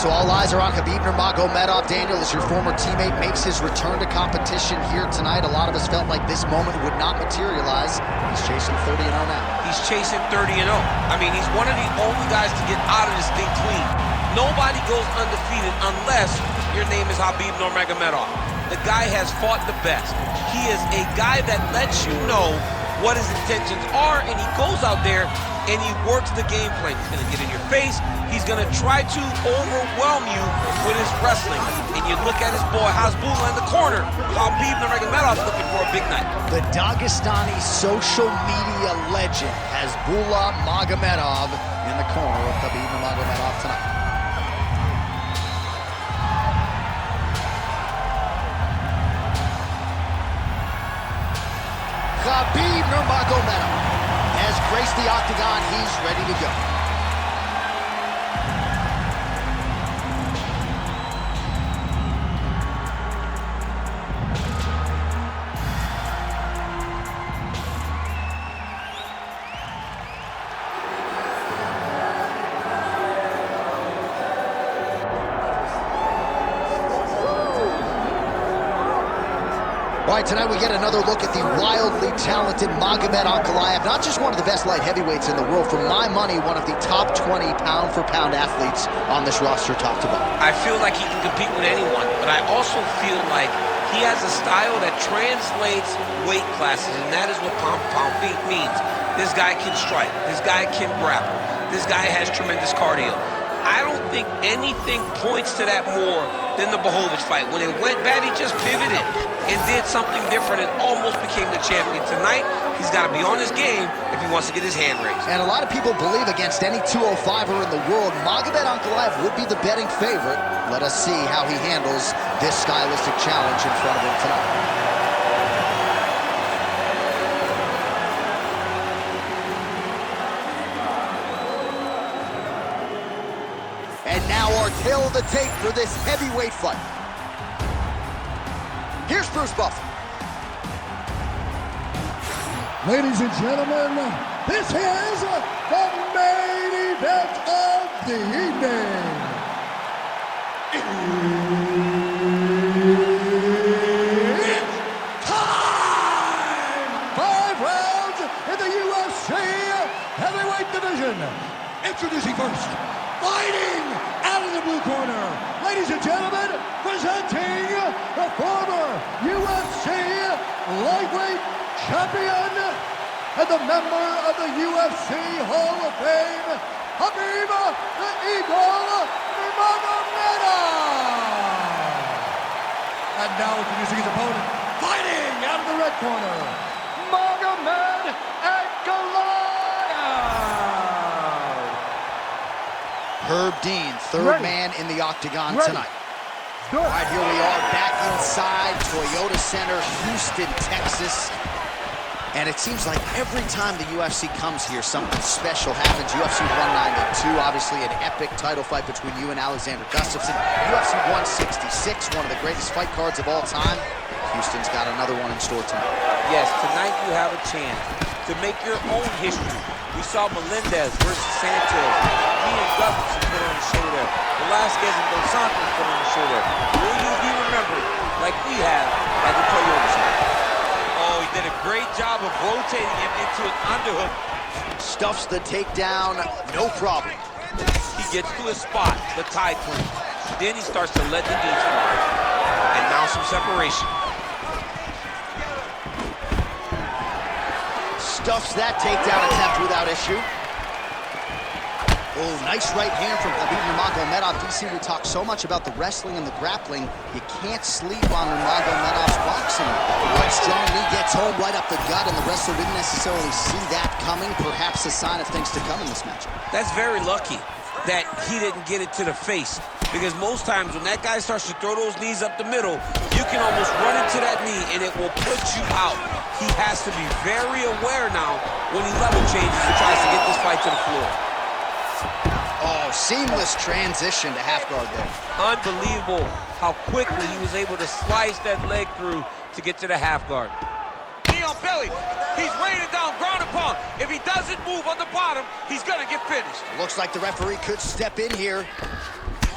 So all eyes are on Khabib Nurmagomedov. Daniel, as your former teammate makes his return to competition here tonight, a lot of us felt like this moment would not materialize. He's chasing 30-0 now. He's chasing 30-0. I mean, he's one of the only guys to get out of this thing clean. Nobody goes undefeated unless your name is Khabib Nurmagomedov. The guy has fought the best. He is a guy that lets you know what his intentions are, and he goes out there and he works the game plan. He's gonna get in your face. He's gonna try to overwhelm you with his wrestling. And you look at his boy Hasbulla in the corner. Khabib Nurmagomedov looking for a big night. The Dagestani social media legend Hasbulla Magomedov in the corner of Khabib Nurmagomedov tonight. Khabib Nurmagomedov has graced the octagon. He's ready to go. All right, tonight we get another look at the wildly talented Magomed Ankalaev, not just one of the best light heavyweights in the world, for my money, one of the top 20 pound-for-pound athletes on this roster, top to bottom. I feel like he can compete with anyone, but I also feel like he has a style that translates weight classes, and that is what pound-for-pound means. This guy can strike. This guy can grapple. This guy has tremendous cardio. I don't think anything points to that more than the Blachowicz fight. When it went bad, he just pivoted and did something different and almost became the champion. Tonight, he's got to be on his game if he wants to get his hand raised. And a lot of people believe against any 205er in the world, Magomed Ankalaev would be the betting favorite. Let us see how he handles this stylistic challenge in front of him tonight. And now our tale of the tape for this heavyweight fight. Here's Bruce Buffer. Ladies and gentlemen, this is the main event of the evening. It's time! 5 rounds in the UFC heavyweight division. Introducing first, fighting out of the blue corner, ladies and gentlemen, presenting the former UFC lightweight champion and the member of the UFC Hall of Fame, Khabib the Eagle Nurmagomedov. And now introducing his opponent, fighting out of the red corner, Magomed Ankalaev. Herb Dean, third man in the octagon tonight. All right, here we are back inside Toyota Center, Houston, Texas. And it seems like every time the UFC comes here, something special happens. UFC 192, obviously an epic title fight between you and Alexander Gustafsson. UFC 166, one of the greatest fight cards of all time. Houston's got another one in store tonight. Yes, tonight you have a chance to make your own history. We saw Melendez versus Sanchez. Me and Gustafsson put on the show there. Velasquez and Dos Santos put on the show there. Will you be remembered like we have at the Toyota Center? Oh, he did a great job of rotating him into an underhook. Stuffs the takedown, no problem. He gets to his spot, the tie clean. Then he starts to let the knees fly. And now some separation. Stuffs that takedown attempt without issue. Oh, nice right hand from Khabib Nurmagomedov. DC, we talk so much about the wrestling and the grappling. You can't sleep on Nurmagomedov's boxing. One strong knee gets home right up the gut, and the wrestler didn't necessarily see that coming. Perhaps a sign of things to come in this matchup. That's very lucky that he didn't get it to the face, because most times when that guy starts to throw those knees up the middle, you can almost run into that knee and it will put you out. He has to be very aware now when he level changes and tries to get this fight to the floor. Oh, seamless transition to half guard there. Unbelievable how quickly he was able to slice that leg through to get to the half guard. Knee on belly. He's raining down, ground and pound. If he doesn't move on the bottom, he's gonna get finished. Looks like the referee could step in here.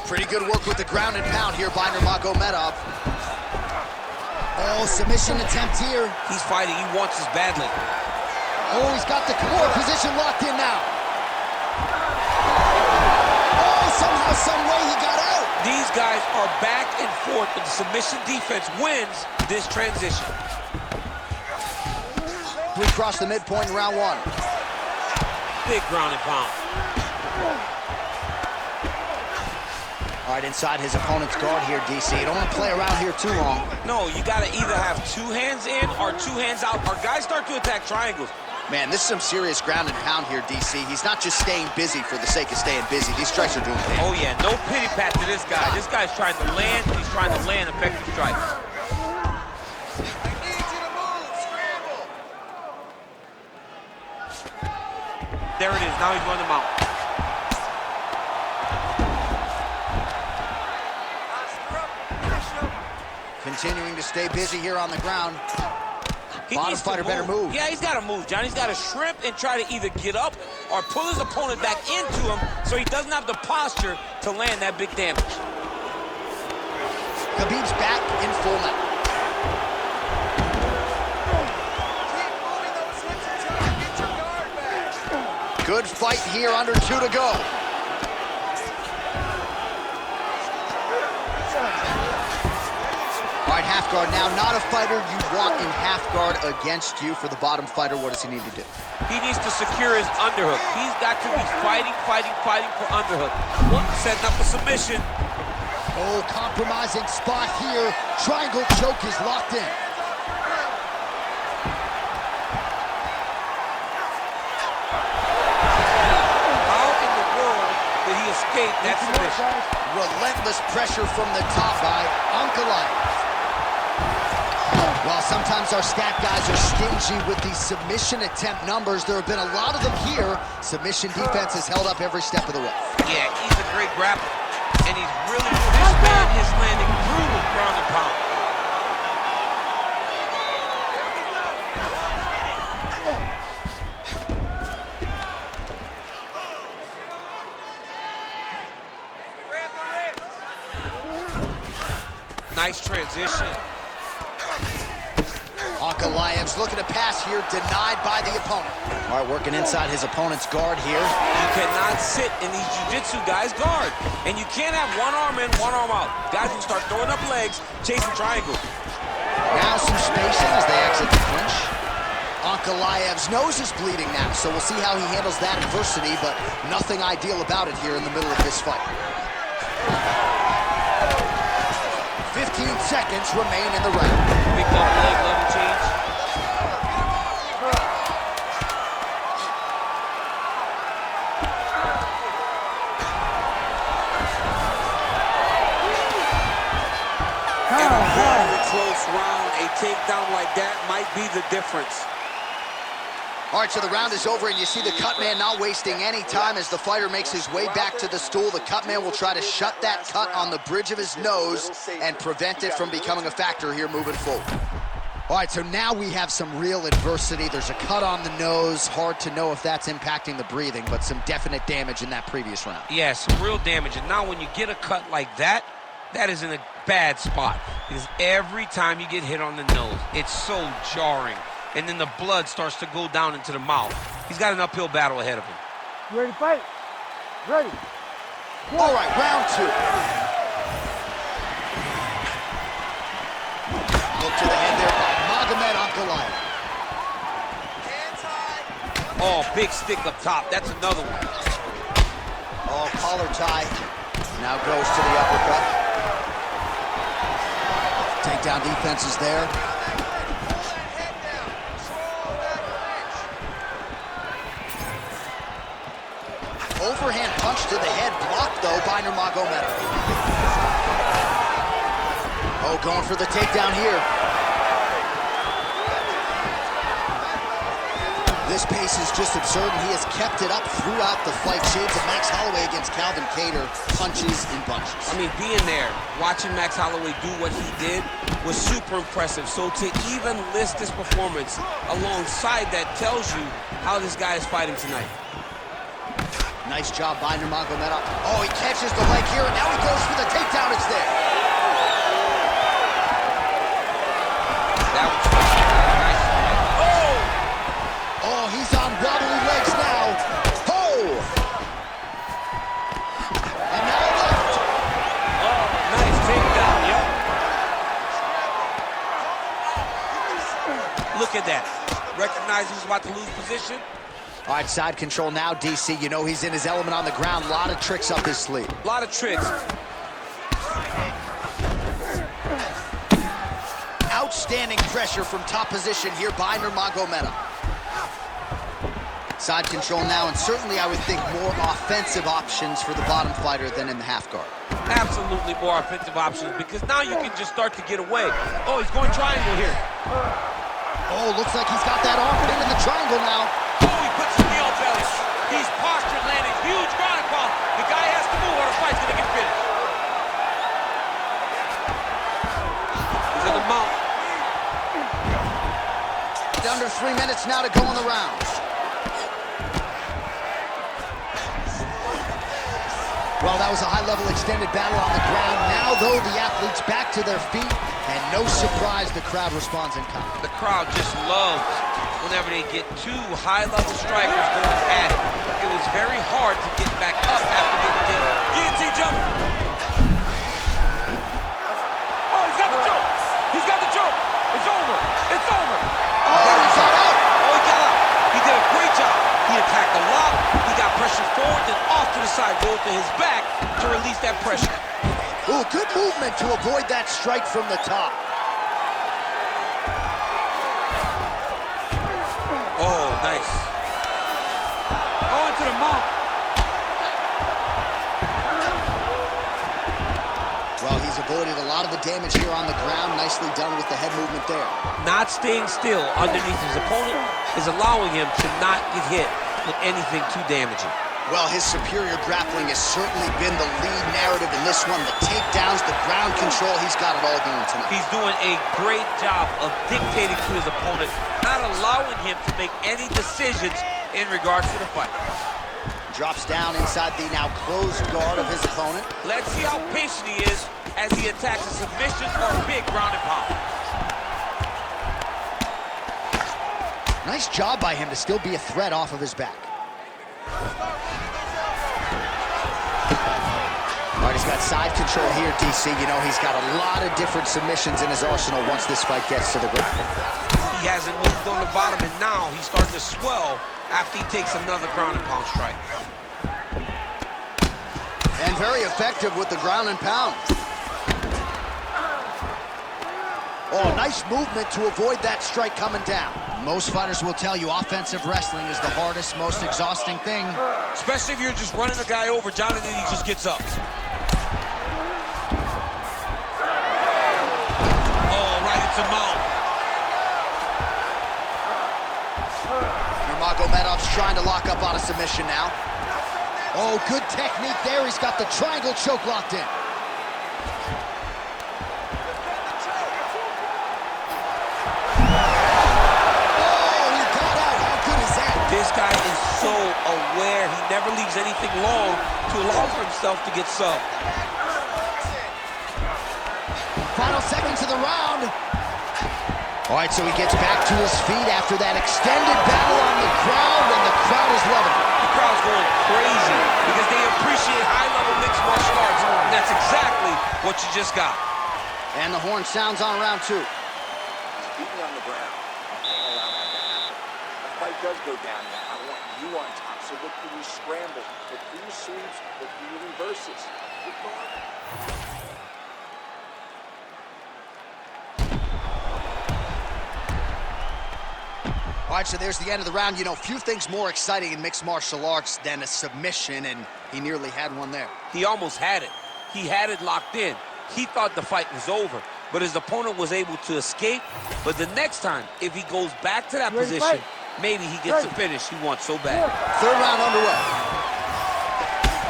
Pretty good work with the ground and pound here by Nurmagomedov. Oh, submission attempt here. He's fighting. He wants this badly. Oh, he's got the core position locked in now. Oh, somehow, some way he got out. These guys are back and forth, but the submission defense wins this transition. We crossed the midpoint in round one. Big ground and pound. All right, inside his opponent's guard here, DC. You don't want to play around here too long. No, you got to either have 2 hands in or 2 hands out. Our guys start to attack triangles. Man, this is some serious ground and pound here, DC. He's not just staying busy for the sake of staying busy. These strikes are doing damage. Oh, yeah, no pity pat to this guy. This guy's trying to land. He's trying to land effective strikes. I need you to move. Scramble. There it is. Now he's running them out. Continuing to stay busy here on the ground. Bottom fighter better move. Yeah, he's got to move, John. He's got to shrimp and try to either get up or pull his opponent back into him so he doesn't have the posture to land that big damage. Khabib's back in full now. Keep moving those hips until you get your guard back. Good fight here, under 2 to go. All right, half guard now. Not a fighter you want in half guard against you. For the bottom fighter, what does he need to do? He needs to secure his underhook. He's got to be fighting for underhook. Setting up a submission. Oh, compromising spot here. Triangle choke is locked in. How in the world did he escape that submission? Relentless pressure from the top by Ankalaev. Well, sometimes our stat guys are stingy with these submission attempt numbers. There have been a lot of them here. Submission defense has held up every step of the way. Yeah, he's a great grappler. And he's really, this man is landing brutal ground and pound. Nice transition. Ankalaev's looking to pass here, denied by the opponent. All right, working inside his opponent's guard here. You cannot sit in these jiu-jitsu guys' guard. And you can't have one arm in, one arm out. Guys can start throwing up legs, chasing triangles. Now some spacing as they exit the clinch. Ankalaev's nose is bleeding now, so we'll see how he handles that adversity, but nothing ideal about it here in the middle of this fight. 15 seconds remain in the round. Big double leg level change. In a very close round, a takedown like that might be the difference. All right, so the round is over, and you see the cut man not wasting any time as the fighter makes his way back to the stool. The cut man will try to shut that cut on the bridge of his nose and prevent it from becoming a factor here moving forward. All right, so now we have some real adversity. There's a cut on the nose. Hard to know if that's impacting the breathing, but some definite damage in that previous round. Yeah, some real damage. And now when you get a cut like that, that is in a bad spot. Because every time you get hit on the nose, it's so jarring. And then the blood starts to go down into the mouth. He's got an uphill battle ahead of him. You ready to fight? Ready. All right, round 2. Look to the head there by Magomed Ankalaev. Hands high. Oh, big stick up top. That's another one. Oh, collar tie. Now goes to the uppercut. Takedown defense is there. Overhand punch to the head, blocked though by Nurmagomedov. Oh, going for the takedown here. This pace is just absurd, and he has kept it up throughout the fight. Shades of Max Holloway against Calvin Kattar, punches and bunches. I mean, being there, watching Max Holloway do what he did was super impressive. So to even list this performance alongside that tells you how this guy is fighting tonight. Nice job by Nurmagomedov. Oh, he catches the leg here, and now he goes for the takedown. It's there. That was nice. Oh, he's on wobbly legs now. Oh! And now left. Oh, nice takedown, yep. Look at that. Recognize he's about to lose position. All right, side control now, DC. You know he's in his element on the ground. A lot of tricks up his sleeve. A lot of tricks. Outstanding pressure from top position here by Nurmagomedov. Side control now, and certainly I would think more offensive options for the bottom fighter than in the half guard. Absolutely more offensive options, because now you can just start to get away. Oh, he's going triangle here. Oh, looks like he's got that arm pinned in the triangle now. Oh, he puts his knee on belly. He's postured, landing huge ground and pound. The guy has to move or the fight's gonna get finished. He's in the mount. Under 3 minutes now to go in the round. Well, that was a high-level extended battle on the ground. Now, though, the athletes back to their feet, and no surprise, the crowd responds in kind. The crowd just loves whenever they get two high-level strikers going at it. It was very hard to get back up after getting hit. Guillotine jump. Oh, he's got the choke. He's got the choke. It's over. It's over. Oh, he got out. Oh, he got out. He did a great job. He attacked a lot. He got pressure forward, then off to the side, rolled to his back to release that pressure. Ooh, good movement to avoid that strike from the top. Oh, nice. Oh, into the mount. Well, he's avoided a lot of the damage here on the ground. Nicely done with the head movement there. Not staying still underneath his opponent is allowing him to not get hit with anything too damaging. Well, his superior grappling has certainly been the lead narrative in this one. The takedowns, the ground control, he's got it all going tonight. He's doing a great job of dictating to his opponent, not allowing him to make any decisions in regards to the fight. Drops down inside the now closed guard of his opponent. Let's see how patient he is as he attacks a submission or a big ground and pound. Nice job by him to still be a threat off of his back. All right, he's got side control here, DC. You know, he's got a lot of different submissions in his arsenal once this fight gets to the ground. He hasn't moved on the bottom, and now he's starting to swell after he takes another ground and pound strike. And very effective with the ground and pound. Oh, nice movement to avoid that strike coming down. Most fighters will tell you offensive wrestling is the hardest, most exhausting thing. Especially if you're just running a guy over, John, and then he just gets up. Oh, right into mount. Nurmagomedov's trying to lock up on a submission now. Oh, good technique there. He's got the triangle choke locked in. This guy is so aware. He never leaves anything long to allow for himself to get subbed. Final seconds of the round. All right, so he gets back to his feet after that extended battle on the crowd, and the crowd is loving it. The crowd's going crazy because they appreciate high-level mixed martial arts, and that's exactly what you just got. And the horn sounds on round two. Beating on the ground. I can't allow that to happen. The fight does go down now. I want you on top. So look for your scrambles, look for your sweeps, look for your reverses. Good guard. All right, so there's the end of the round. You know, few things more exciting in mixed martial arts than a submission, and he nearly had one there. He almost had it. He had it locked in. He thought the fight was over, but his opponent was able to escape. But the next time, if he goes back to that position, maybe he gets the finish he wants so bad. Third round underway.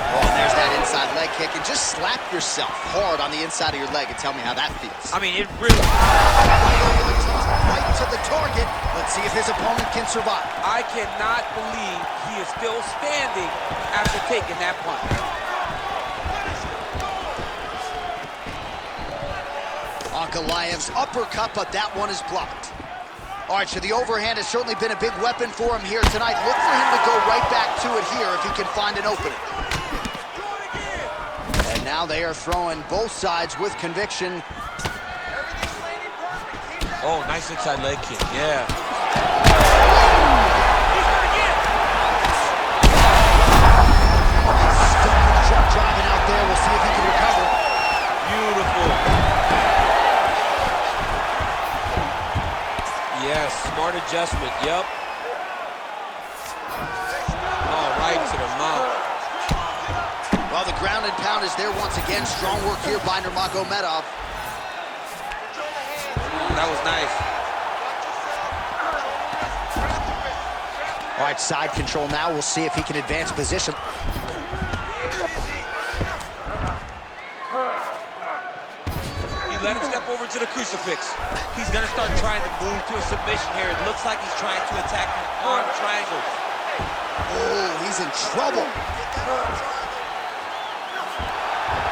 Oh, and there's that inside leg kick, and just slap yourself hard on the inside of your leg and tell me how that feels. I mean, it really... Right to the target. Let's see if his opponent can survive. I cannot believe he is still standing after taking that punch. Ankalaev's uppercut, but that one is blocked. All right, so the overhand has certainly been a big weapon for him here tonight. Look for him to go right back to it here if he can find an opening. And now they are throwing both sides with conviction. Oh, nice inside leg kick, yeah. Still driving out there. We'll see if he can recover. Beautiful. Yes, smart adjustment, yep. Oh, right to the mouth. Well, the ground and pound is there once again. Strong work here by Nurmagomedov. That was nice. All right, side control now. We'll see if he can advance position. You let him step over to the crucifix. He's gonna start trying to move to a submission here. It looks like he's trying to attack the arm triangle. Oh, he's in trouble.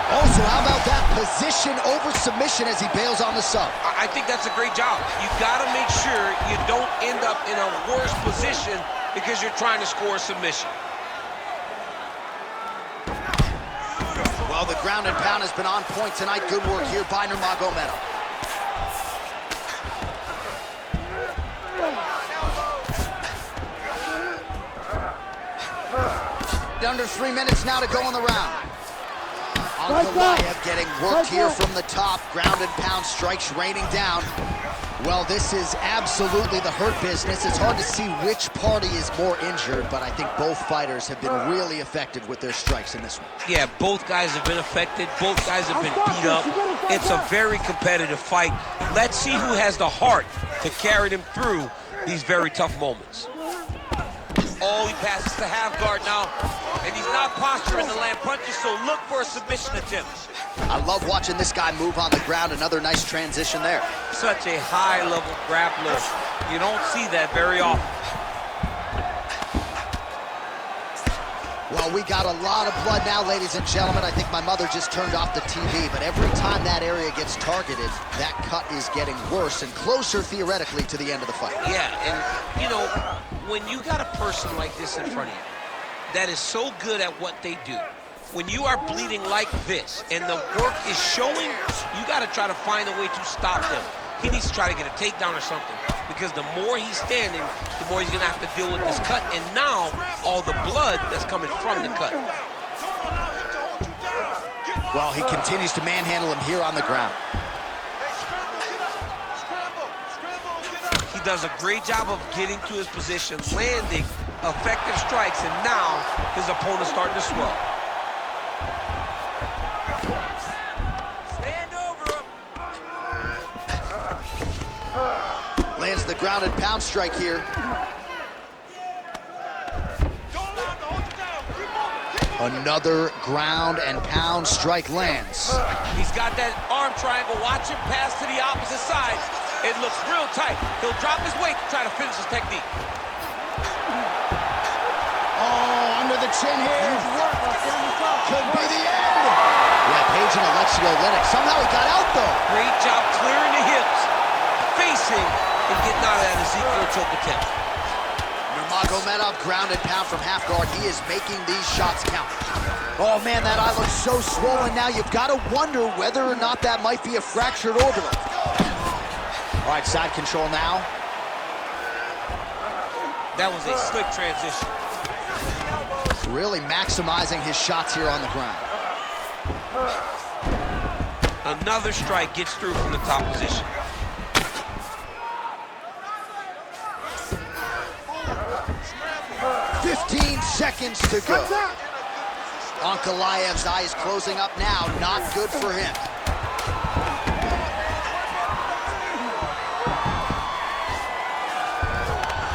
Also, how about that position over submission as he bails on the sub? I think that's a great job. You gotta make sure you don't end up in a worse position because you're trying to score a submission. Well, the ground and pound has been on point tonight. Good work here by Nurmagomedov. Under 3 minutes now to go in the round. Ankalaev getting worked here from the top. Ground and pound strikes raining down. Well, this is absolutely the hurt business. It's hard to see which party is more injured, but I think both fighters have been really effective with their strikes in this one. Yeah, both guys have been affected. Both guys have been beat up. It's a very competitive fight. Let's see who has the heart to carry them through these very tough moments. Oh, he passes the half guard now, and he's not posturing to land punches, so look for a submission attempt. I love watching this guy move on the ground. Another nice transition there. Such a high-level grappler. You don't see that very often. Well, we got a lot of blood now, ladies and gentlemen. I think my mother just turned off the TV, but every time that area gets targeted, that cut is getting worse and closer, theoretically, to the end of the fight. Yeah, and, you know, when you got a person like this in front of you that is so good at what they do, when you are bleeding like this and the work is showing, you got to try to find a way to stop them. He needs to try to get a takedown or something, because the more he's standing, the more he's going to have to deal with this cut, and now all the blood that's coming from the cut. Well, he continues to manhandle him here on the ground. He does a great job of getting to his position, landing effective strikes, and now his opponent's starting to swell. Lands the ground and pound strike here. Another ground and pound strike lands. He's got that arm triangle. Watch him pass to the opposite side. It looks real tight. He'll drop his weight to try to finish his technique. Oh, under the chin here. Could be the end. Yeah, Page and Alexio Lennox. Somehow he got out, though. Great job clearing the hips, facing, and getting out of that Ezekiel choke attempt. Nurmagomedov ground and pound from half guard. He is making these shots count. Oh, man, that eye looks so swollen now. You've got to wonder whether or not that might be a fractured orbital. All right, side control now. That was a slick transition. Really maximizing his shots here on the ground. Another strike gets through from the top position. "15 seconds to go." Ankalaev's eye is closing up now. Not good for him.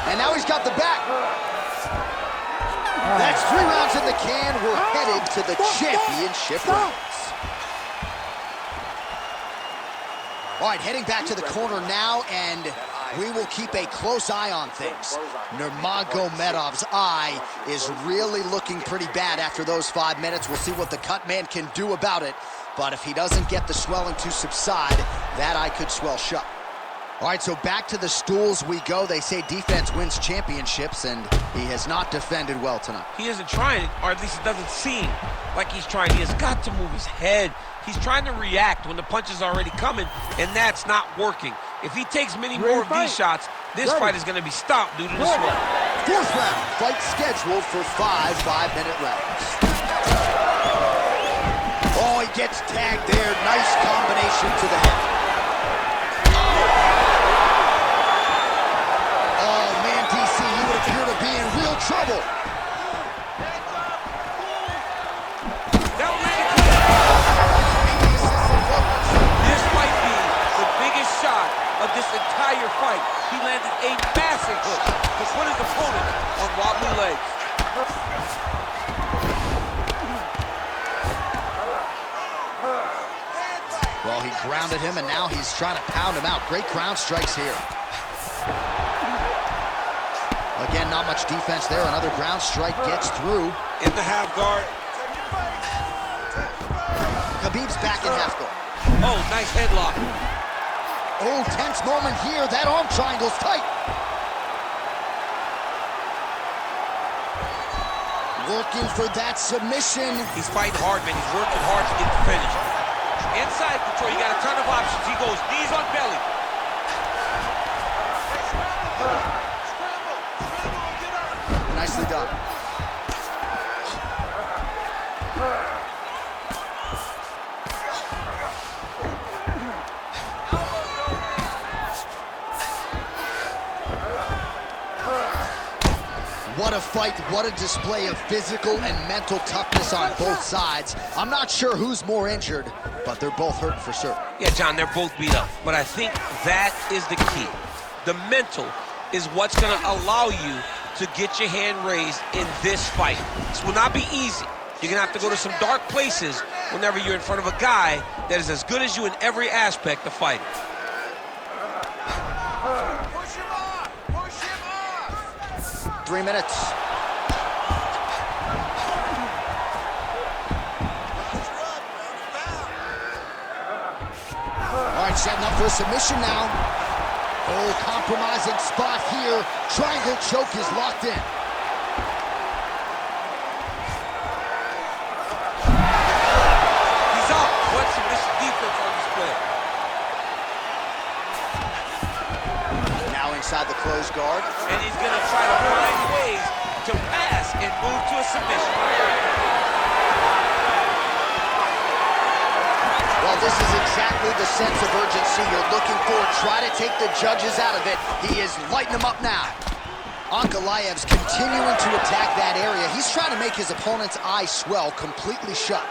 And now he's got the back. That's 3 rounds in the can. We're headed to the championship rounds. All right, heading back to the corner now, and We will keep a close eye on things. Nurmagomedov's eye is really looking pretty bad after those 5 minutes. We'll see what the cut man can do about it. But if he doesn't get the swelling to subside, that eye could swell shut. All right, so back to the stools we go. They say defense wins championships, and he has not defended well tonight. He isn't trying, or at least it doesn't seem like he's trying. He has got to move his head. He's trying to react when the punch is already coming, and that's not working. If he takes many more of these shots, this fight is going to be stopped due to the swelling. Fourth round, fight scheduled for 5 5-minute rounds. Oh, he gets tagged there. Nice combination to the head. Trouble. This might be the biggest shot of this entire fight. He landed a massive hook to put his opponent on wobbly legs. Well, he grounded him, and now he's trying to pound him out. Great ground strikes here. Again, not much defense there. Another ground strike gets through. In the half guard. Khabib's back in half guard. Oh, nice headlock. Oh, tense moment here. That arm triangle's tight. Working for that submission. He's fighting hard, man. He's working hard to get the finish. Inside control, you got a ton of options. He goes knees on belly. Nicely done. What a fight, what a display of physical and mental toughness on both sides. I'm not sure who's more injured, but they're both hurting for certain. Yeah, John, they're both beat up, but I think that is the key. The mental is what's going to allow you to get your hand raised in this fight. This will not be easy. You're going to have to go to some dark places whenever you're in front of a guy that is as good as you in every aspect of fighting. Push him off! Push him off! 3 minutes. All right, setting up for a submission now. Oh, compromising spot here. Triangle choke is locked in. He's up. What's this defense on display? Now inside the closed guard. And he's going to try to find ways to pass and move to a submission. Well, this is exactly the sense of urgency you're looking for. Try to take the judges out of it. He is lighting them up now. Ankalaev's continuing to attack that area. He's trying to make his opponent's eye swell completely shut.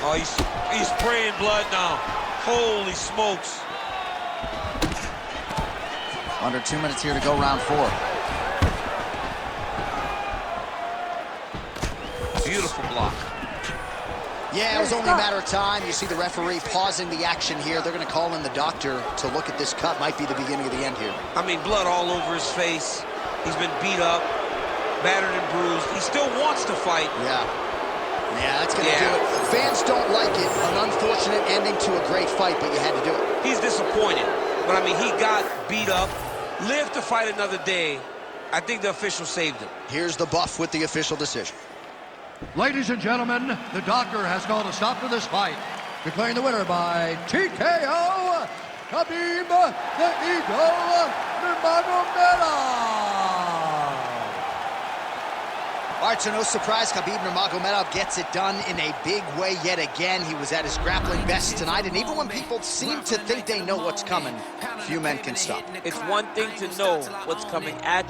Oh, he's spraying blood now. Holy smokes. Under 2 minutes here to go, round 4. Beautiful block. Yeah, it was only a matter of time. You see the referee pausing the action here. They're going to call in the doctor to look at this cut. Might be the beginning of the end here. I mean, blood all over his face. He's been beat up, battered and bruised. He still wants to fight. Yeah, that's going to do it. Fans don't like it. An unfortunate ending to a great fight, but you had to do it. He's disappointed. But, I mean, he got beat up, lived to fight another day. I think the official saved him. Here's the buff with the official decision. Ladies and gentlemen, the doctor has called a stop to this fight, declaring the winner by TKO, Khabib the Eagle Nurmagomedov. All right, so no surprise, Khabib Nurmagomedov gets it done in a big way yet again. He was at his grappling best tonight, and even when people seem to think they know what's coming, few men can stop. It's one thing to know what's coming at you.